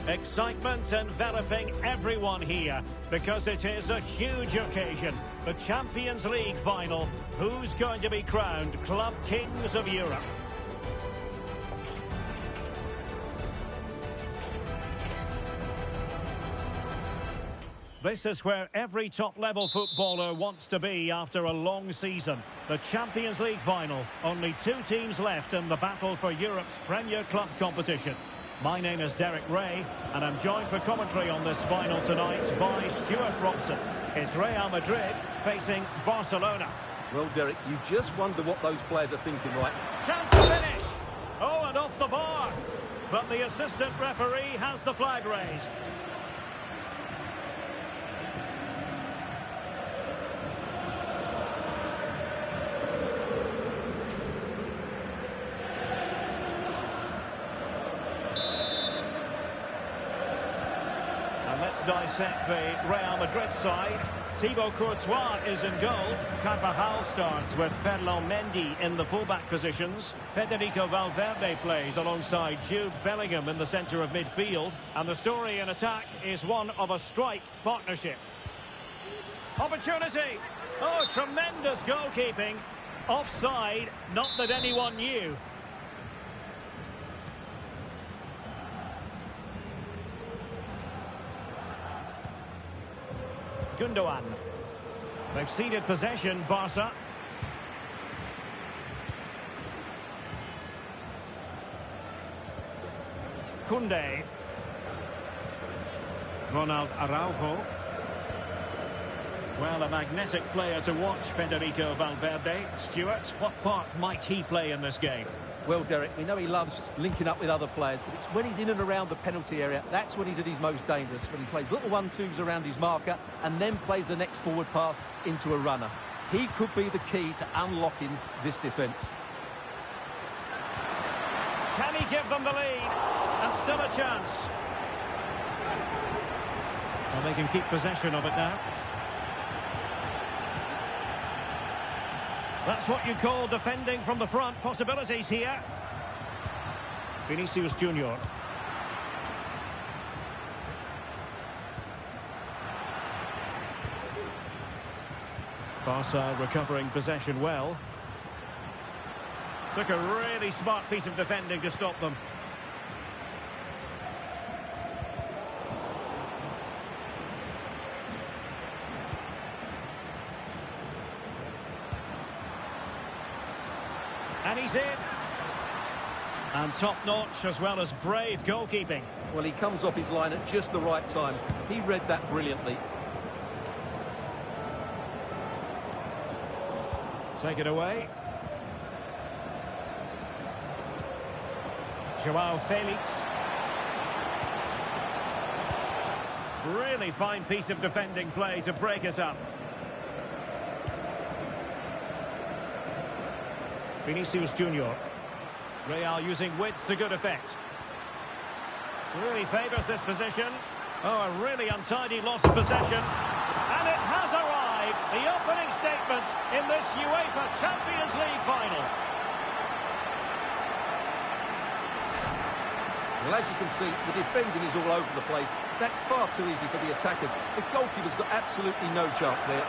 Excitement enveloping everyone here because it is a huge occasion. The Champions League final. Who's going to be crowned Club Kings of Europe? This is where every top-level footballer wants to be after a long season. The Champions League final. Only two teams left in the battle for Europe's Premier Club competition. My name is Derek Ray, and I'm joined for commentary on this final tonight by Stuart Robson. It's Real Madrid facing Barcelona. Well, Derek, you just wonder what those players are thinking, right? Chance to finish! Oh, and off the bar! But the assistant referee has the flag raised. Let's dissect the Real Madrid side. Thibaut Courtois is in goal. Carvajal starts with Ferland Mendy in the fullback positions. Federico Valverde plays alongside Jude Bellingham in the centre of midfield. And the story in attack is one of a strike partnership. Opportunity! Oh, tremendous goalkeeping. Offside, not that anyone knew. Gundogan. They've ceded possession, Barca. Koundé. Ronald Araujo. Well, a magnetic player to watch, Federico Valverde. Stuart, what part might he play in this game? Well, Derek, we know he loves linking up with other players, but it's when he's in and around the penalty area, that's when he's at his most dangerous, when he plays little 1-2s around his marker and then plays the next forward pass into a runner. He could be the key to unlocking this defence. Can he give them the lead? And still a chance. Well, they can keep possession of it now. That's what you call defending from the front. Possibilities here. Vinicius Junior. Barca recovering possession well. Took a really smart piece of defending to stop them. And he's in. And top-notch as well as brave goalkeeping. Well, he comes off his line at just the right time. He read that brilliantly. Take it away. Joao Felix. Really fine piece of defending play to break it up. Vinicius Junior. Real using width to good effect. Really favours this position. Oh, a really untidy loss of possession. And it has arrived. The opening statement in this UEFA Champions League final. Well, as you can see, the defending is all over the place. That's far too easy for the attackers. The goalkeeper's got absolutely no chance there.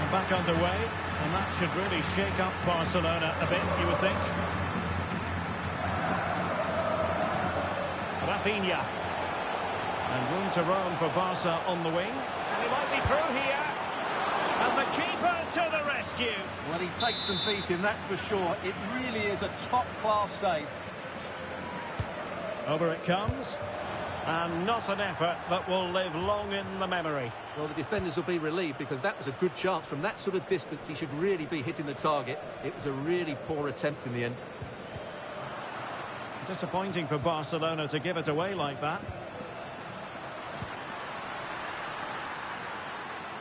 Back underway, and that should really shake up Barcelona a bit, you would think. Rafinha. And room to roam for Barca on the wing. And he might be through here. And the keeper to the rescue. Well, he takes some beating, that's for sure. It really is a top-class save. Over it comes. And not an effort that will live long in the memory. Well, the defenders will be relieved because that was a good chance. From that sort of distance, he should really be hitting the target. It was a really poor attempt in the end. Disappointing for Barcelona to give it away like that.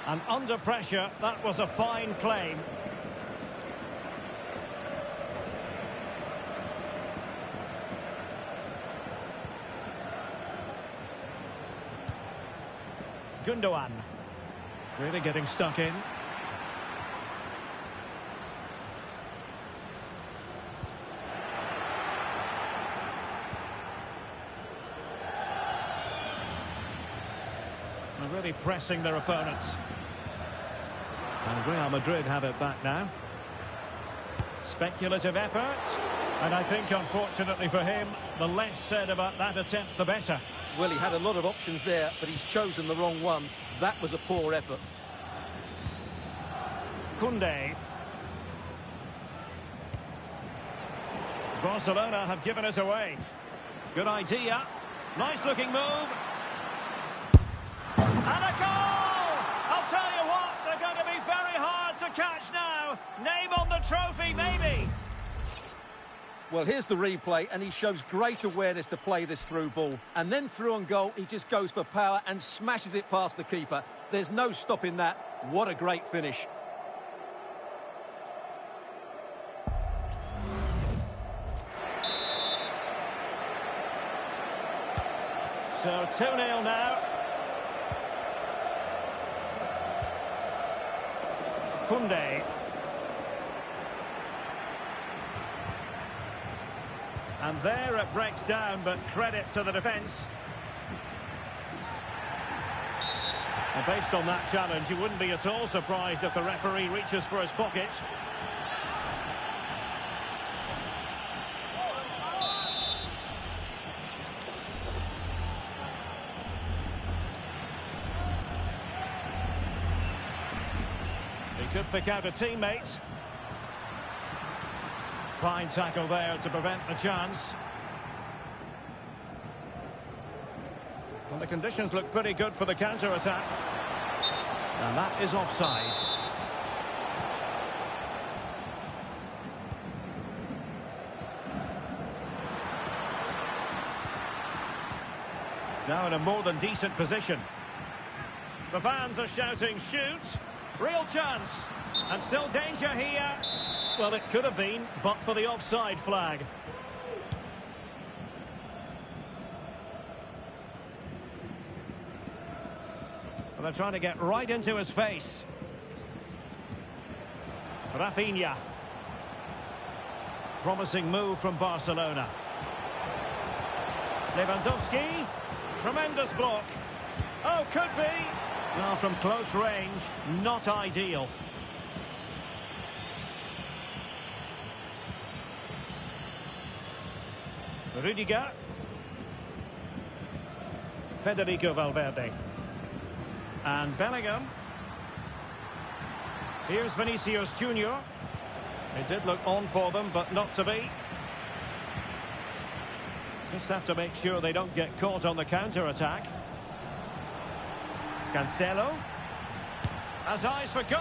And under pressure, that was a fine claim. Gundogan. Really getting stuck in. And really pressing their opponents. And Real Madrid have it back now. Speculative effort. And I think, unfortunately for him, the less said about that attempt, the better. Well, he had a lot of options there, but he's chosen the wrong one. That was a poor effort. Koundé. Barcelona have given us away. Good idea. Nice looking move. And a goal! I'll tell you what, they're going to be very hard to catch now. Name on the trophy, maybe. Well, here's the replay, and he shows great awareness to play this through ball. And then through on goal, he just goes for power and smashes it past the keeper. There's no stopping that. What a great finish. So 2-0 now. Koundé. And there it breaks down, but credit to the defence. And based on that challenge, you wouldn't be at all surprised if the referee reaches for his pocket. He could pick out a teammate. Fine tackle there to prevent the chance. Well, the conditions look pretty good for the counter-attack. And that is offside. Now in a more than decent position. The fans are shouting, shoot! Real chance! And still danger here. Well, it could have been, but for the offside flag. Well, they're trying to get right into his face. Rafinha. Promising move from Barcelona. Lewandowski. Tremendous block. Oh, could be. Now from close range, not ideal. Rudiger. Federico Valverde. And Bellingham. Here's Vinicius Junior. It did look on for them, but not to be. Just have to make sure they don't get caught on the counter-attack. Cancelo. Has eyes for goal.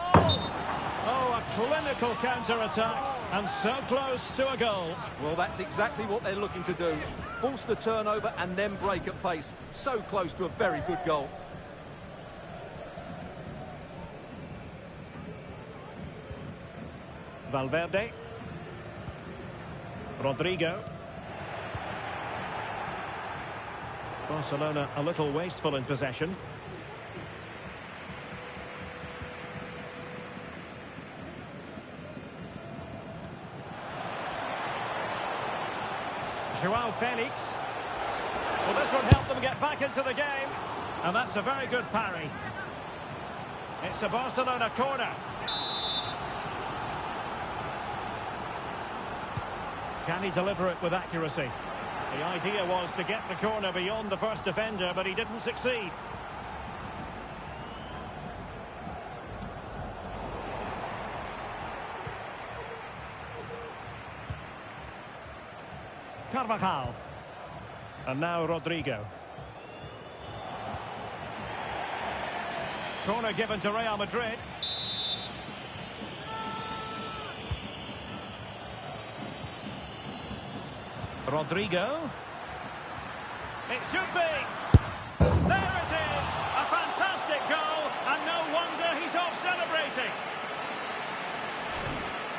Oh, a clinical counter-attack. And so close to a goal. Well, that's exactly what they're looking to do. Force the turnover and then break at pace. So close to a very good goal. Valverde. Rodrigo. Barcelona a little wasteful in possession. Joao Felix. Well, this would help them get back into the game. And that's a very good parry. It's a Barcelona corner. Can he deliver it with accuracy? The idea was to get the corner beyond the first defender, but he didn't succeed. Carvajal. And now Rodrigo. Corner given to Real Madrid. Rodrigo. It should be. There it is. A fantastic goal. And no wonder he's off celebrating.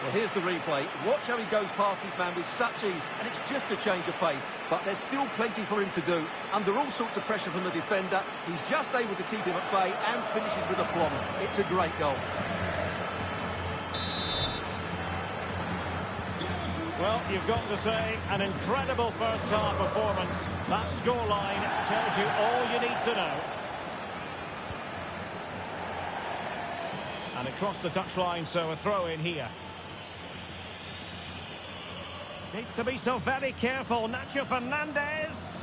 Well, here's the replay. Watch how he goes past his man with such ease, and it's just a change of pace. But there's still plenty for him to do. Under all sorts of pressure from the defender, he's just able to keep him at bay and finishes with aplomb. It's a great goal. Well, you've got to say, an incredible first-half performance. That scoreline tells you all you need to know. And it crossed the touchline, so a throw in here. Needs to be so very careful. Nacho Fernandez.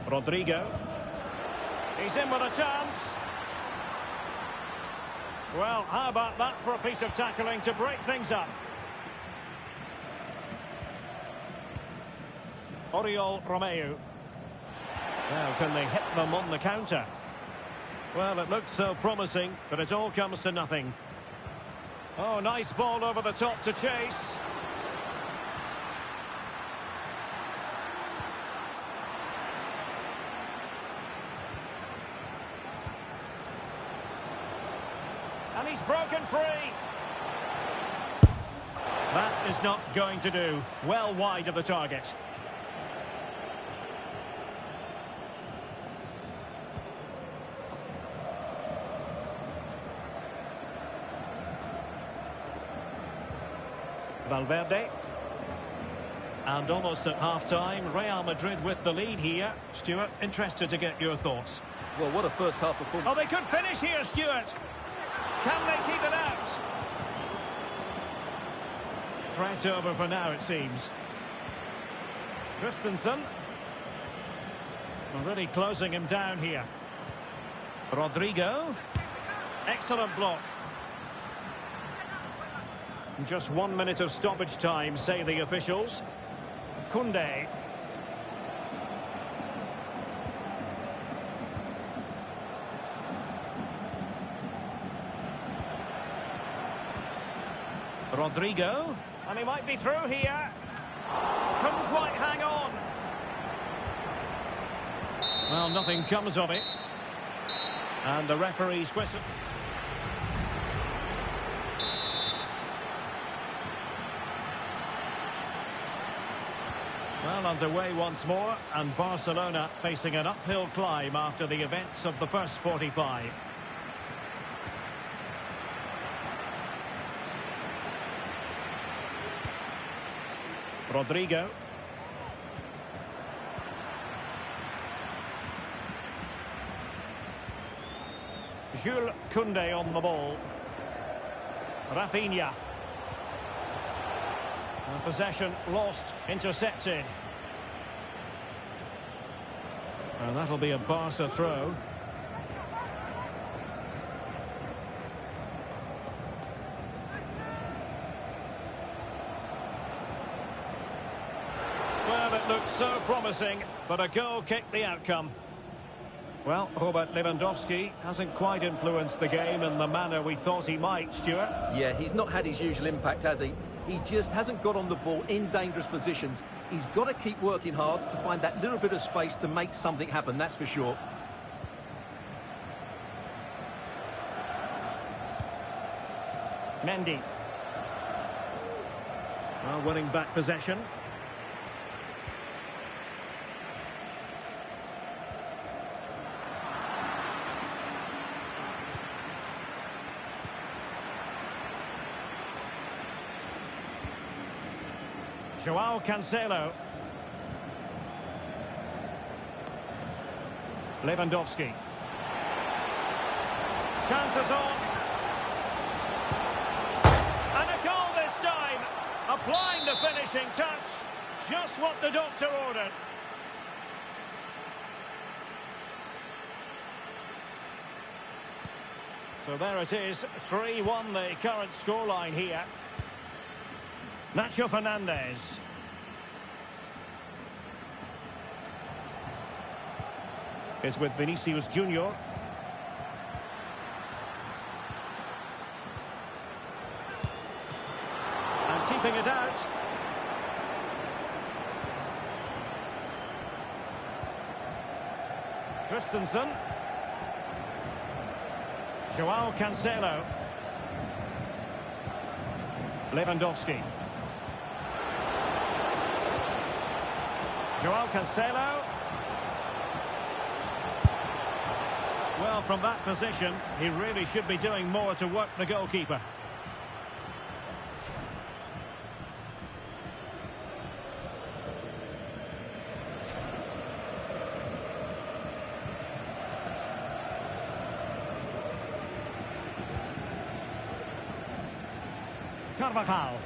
Rodrigo. He's in with a chance. Well, how about that for a piece of tackling to break things up? Oriol Romeu. Now, can they hit them on the counter? Well, it looked so promising, but it all comes to nothing. Oh, nice ball over the top to chase. And he's broken free. That is not going to do. Well wide of the target. Valverde. And almost at half-time, Real Madrid with the lead here. Stuart, interested to get your thoughts. Well, what a first half performance. Oh, they could finish here, Stuart. Can they keep it out? Threat over for now, it seems. Christensen. Already closing him down here. Rodrigo. Excellent block. Just 1 minute of stoppage time, say the officials. Koundé. Rodrigo. And he might be through here. Couldn't quite hang on. Well, nothing comes of it. And the referee's whistle. Well, underway once more, and Barcelona facing an uphill climb after the events of the first 45. Rodrigo. Jules Koundé on the ball. Rafinha. And possession lost, intercepted. And that'll be a Barca throw. Well, it looked so promising, but a goal kicked the outcome. Well, Robert Lewandowski hasn't quite influenced the game in the manner we thought he might, Stuart. Yeah, he's not had his usual impact, has he? He just hasn't got on the ball in dangerous positions. He's got to keep working hard to find that little bit of space to make something happen, that's for sure. Mendy. Well, winning back possession. Joao Cancelo. Lewandowski. Chances on. And a goal this time. Applying the finishing touch. Just what the doctor ordered. So there it is. 3-1 the current scoreline here. Nacho Fernandez. Is with Vinicius Junior. And keeping it out. Christensen. Joao Cancelo. Lewandowski. Joao Cancelo. Well, from that position, he really should be doing more to work the goalkeeper. Carvajal.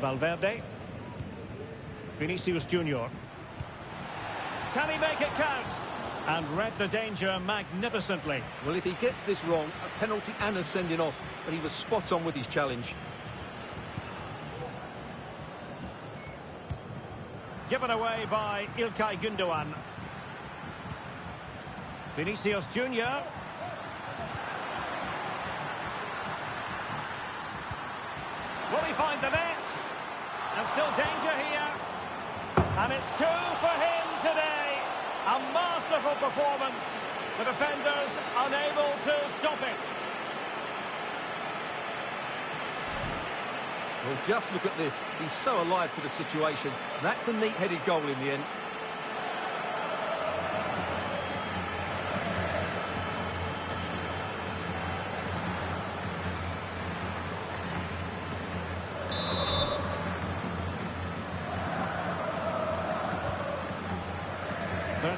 Valverde. Vinicius Junior. Can he make it count? And read the danger magnificently. Well, if he gets this wrong, a penalty and a sending off, but he was spot on with his challenge. Given away by İlkay Gündoğan. Vinicius Junior. Will he find the net? And still danger here. And it's 2 for him today. A masterful performance. The defenders unable to stop it. Well, just look at this. He's so alive to the situation. That's a neat-headed goal in the end.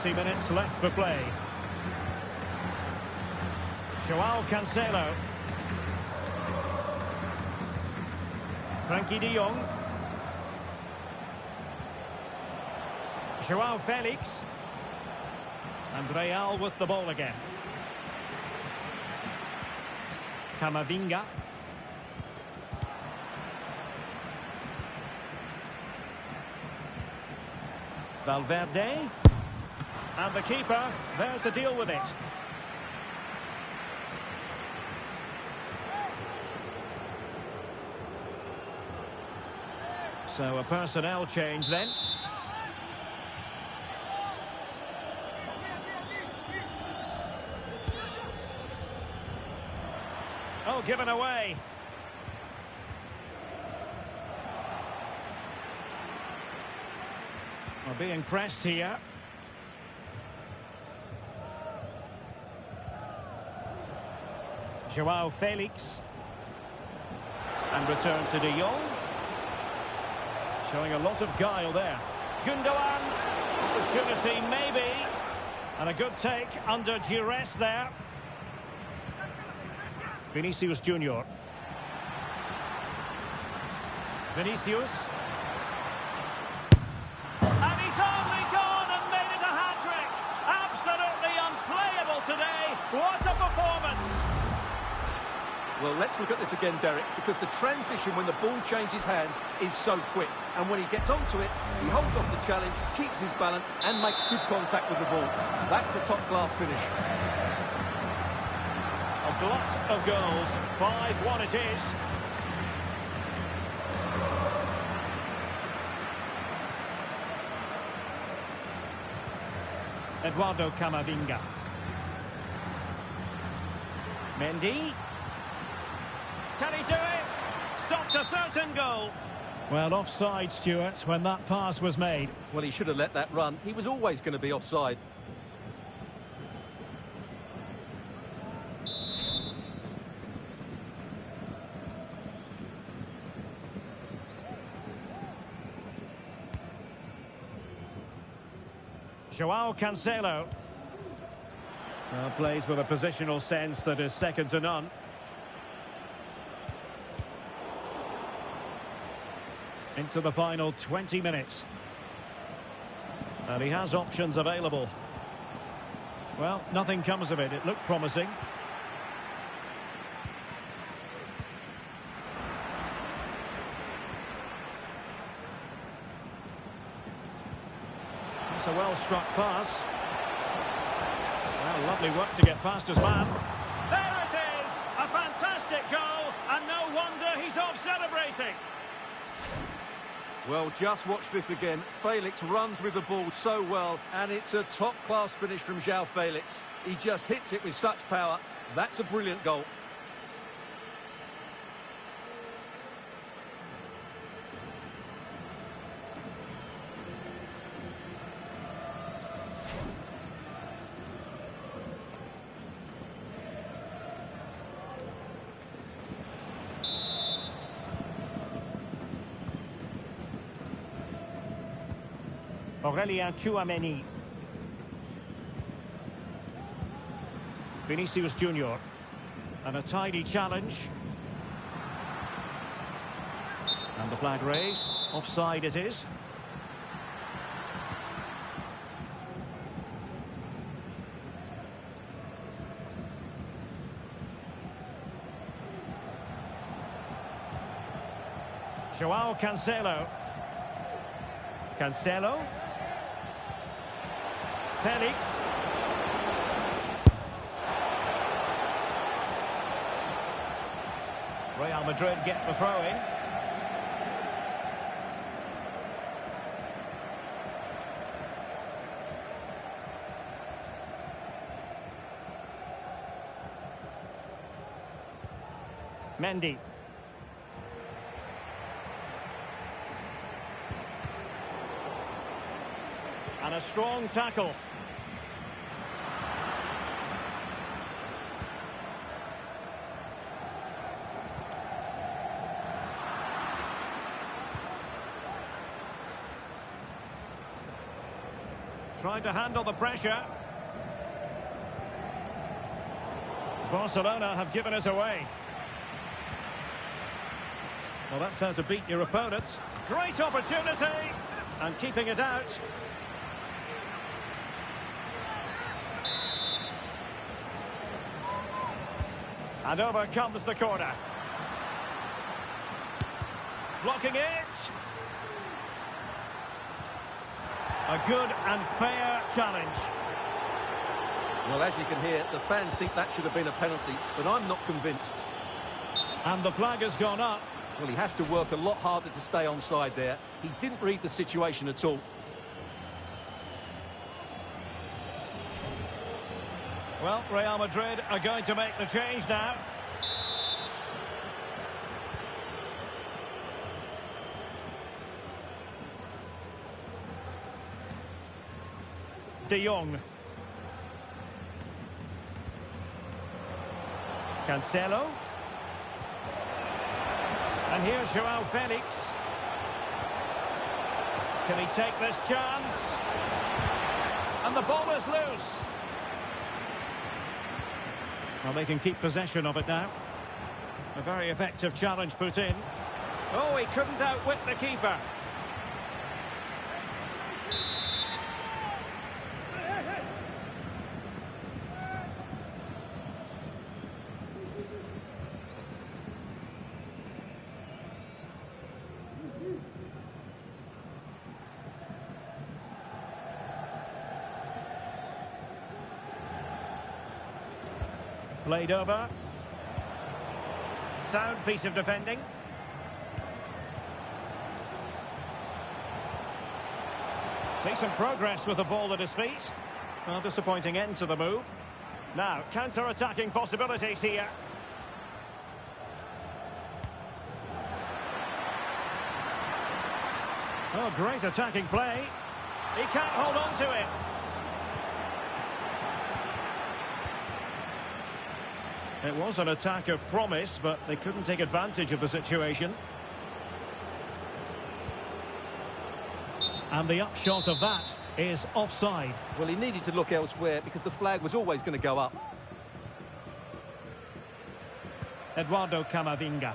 Minutes left for play. Joao Cancelo. Frankie de Jong. Joao Felix. And Real with the ball again. Camavinga. Valverde. And the keeper there to deal with it. So a personnel change then. Oh, given away. We're being pressed here. Joao Felix. And return to de Jong. Showing a lot of guile there. Gündoğan. Opportunity maybe. And a good take under duress there. Vinicius Junior. Vinicius. And he's only gone and made it a hat-trick. Absolutely unplayable today. What a performance. Well, let's look at this again, Derek, because the transition when the ball changes hands is so quick. And when he gets onto it, he holds off the challenge, keeps his balance, and makes good contact with the ball. That's a top-class finish. A glut of goals. 5-1 it is. Eduardo Camavinga. Mendy. Can he do it? Stopped a certain goal. Well, offside, Stuart, when that pass was made. Well, he should have let that run. He was always going to be offside. Joao Cancelo. Well, plays with a positional sense that is second to none. Into the final 20 minutes. And he has options available. Well, nothing comes of it. It looked promising. It's a well-struck pass. Well, lovely work to get past his man. There it is! A fantastic goal, and no wonder he's off celebrating. Well, just watch this again. Felix runs with the ball so well, and it's a top-class finish from Joao Felix. He just hits it with such power. That's a brilliant goal. Aurélien Tchouaméni. Vinicius Junior. And a tidy challenge. And the flag raised. Offside it is. Joao Cancelo. Cancelo. Felix. Real Madrid get the throw-in. Mendy. And a strong tackle. Trying to handle the pressure. Barcelona have given us away. Well, that's how to beat your opponent. Great opportunity. And keeping it out. And over comes the corner. Blocking it. A good and fair challenge. Well, as you can hear, the fans think that should have been a penalty, but I'm not convinced. And the flag has gone up. Well, he has to work a lot harder to stay onside there. He didn't read the situation at all. Well, Real Madrid are going to make the change now. De Jong. Cancelo. And here's Joao Felix. Can he take this chance? And the ball is loose. Well, they can keep possession of it now. A very effective challenge put in. Oh, he couldn't outwit the keeper. Played over. Sound piece of defending. Decent progress with the ball at his feet. Well, disappointing end to the move. Now, counter-attacking possibilities here. Oh, great attacking play. He can't hold on to it. It was an attack of promise, but they couldn't take advantage of the situation. And the upshot of that is offside. Well, he needed to look elsewhere because the flag was always going to go up. Eduardo Camavinga.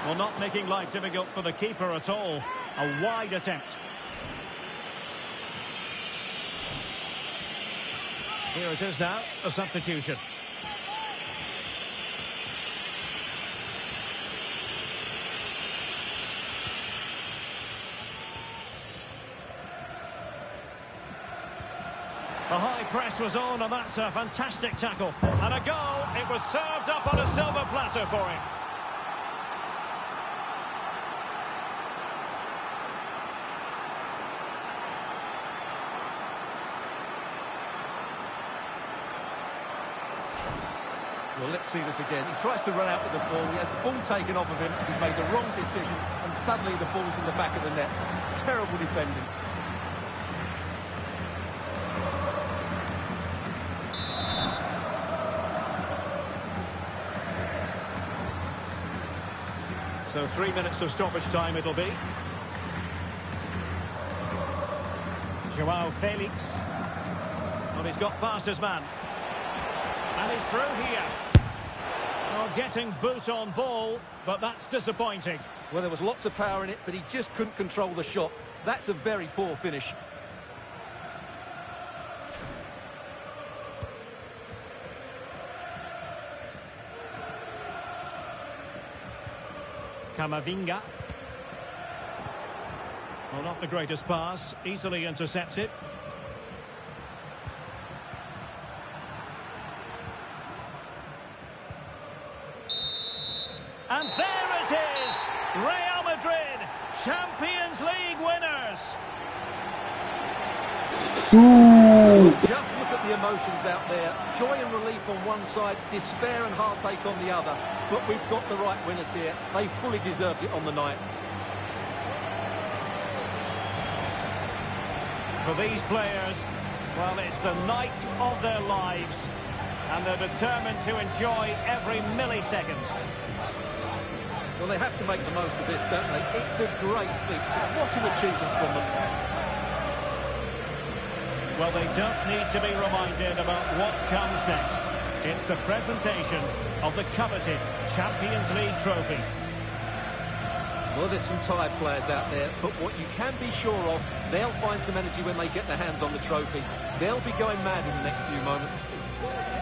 Well, not making life difficult for the keeper at all. A wide attempt. Here it is now, a substitution. The high press was on, and that's a fantastic tackle. And a goal, it was served up on a silver platter for him. Well, let's see this again. He tries to run out with the ball. He has the ball taken off of him. He's made the wrong decision, and suddenly the ball's in the back of the net. Terrible defending. So 3 minutes of stoppage time it'll be. Joao Felix. Well, he's got past his man. And he's through here. Oh, getting boot on ball, but that's disappointing. Well, there was lots of power in it, but he just couldn't control the shot. That's a very poor finish. Camavinga. Well, not the greatest pass, easily intercepted. And there it is! Real Madrid, Champions League winners! Just look at the emotions out there. Joy and relief on one side, despair and heartache on the other. But we've got the right winners here. They fully deserved it on the night. For these players, well, it's the night of their lives. And they're determined to enjoy every millisecond. Well, they have to make the most of this, don't they? It's a great feat. What an achievement from them. Well, they don't need to be reminded about what comes next. It's the presentation of the coveted Champions League trophy. Well, there's some tired players out there, but what you can be sure of, they'll find some energy when they get their hands on the trophy. They'll be going mad in the next few moments.